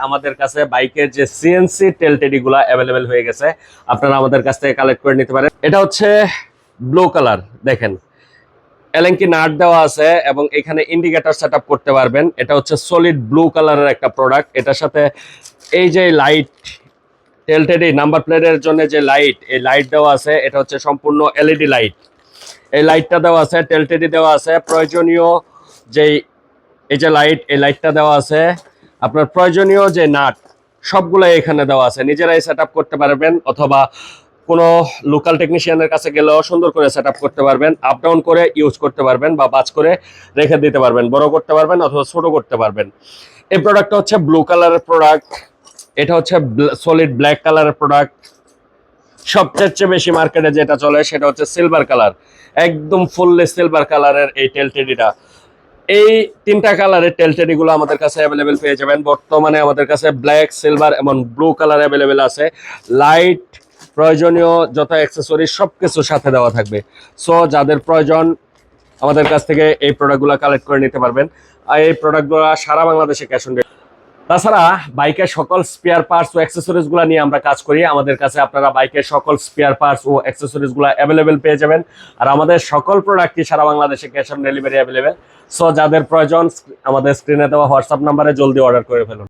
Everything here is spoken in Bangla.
আমাদের কাছে বাইকের যে সিএনসি টেল টেডি গুলা অ্যাভেলেবেল হয়ে গেছে, আপনারা আমাদের কাছ থেকে কালেক্ট করে নিতে পারেন। এটা হচ্ছে ব্লু কালার, দেখেন এলএনকি নাট দেওয়া আছে এবং এখানে ইন্ডিকেটর সেটআপ করতে পারবেন। এটা হচ্ছে সলিড ব্লু কালারের একটা প্রোডাক্ট। এটার সাথে এই যে লাইট টেল টেডি নাম্বার প্লেটের জন্য যে লাইট, এই লাইট দেওয়া আছে, এটা হচ্ছে সম্পূর্ণ এলইডি লাইট। এই লাইটটা দেওয়া আছে, টেল টেডি দেওয়া আছে, প্রয়োজনীয় যে এই যে লাইট, এই লাইটটা দেওয়া আছে, আপনার প্রয়োজনীয় যে নাট সবগুলো এখানে দেওয়া আছে। নিজেরাই সেট করতে পারবেন অথবা কোনো লোকাল টেকনিশিয়ানের কাছে গেলেও সুন্দর করে সেট করতে পারবেন। আপ ডাউন করে ইউজ করতে পারবেন বা বাজ করে রেখে দিতে পারবেন, বড় করতে পারবেন অথবা ছোট করতে পারবেন। এই প্রোডাক্টটা হচ্ছে ব্লু কালারের প্রোডাক্ট। এটা হচ্ছে সলিড ব্ল্যাক কালারের প্রোডাক্ট। সবচেয়ে বেশি মার্কেটে যেটা চলে সেটা হচ্ছে সিলভার কালার, একদম ফুললি সিলভার কালারের এই টেল টেডিটা। এই তিনটা কালারের টেল টেডি গুলো আমাদের কাছে অ্যাভেলেবেল পেয়ে যাবেন। বর্তমানে আমাদের কাছে ব্ল্যাক, সিলভার এবং ব্লু কালার অ্যাভেলেবেল আছে। লাইট, প্রয়োজনীয় যত অ্যাক্সেসরি সবকিছু সাথে দেওয়া থাকবে। সো যাদের প্রয়োজন আমাদের কাছ থেকে এই প্রোডাক্টগুলো কালেক্ট করে নিতে পারবেন। আর এই প্রোডাক্টগুলো সারা বাংলাদেশে ক্যাশ অন ডেলিভারি। তাছাড়া বাইকের সকল স্পেয়ার পার্টস ও অ্যাক্সেসরিজ গুলো নিয়ে আমরা কাজ করি। আমাদের কাছে আপনারা বাইকের সকল স্পেয়ার পার্টস ও অ্যাক্সেসরিজ গুলো অ্যাভেলেবেল পেয়ে যাবেন। আর আমাদের সকল প্রোডাক্টই সারা বাংলাদেশে cash on delivery available. So যাদের প্রয়োজন আমাদের স্ক্রিনে দেওয়া হোয়াটসঅ্যাপ নাম্বারে জলদি অর্ডার করে ফেলুন।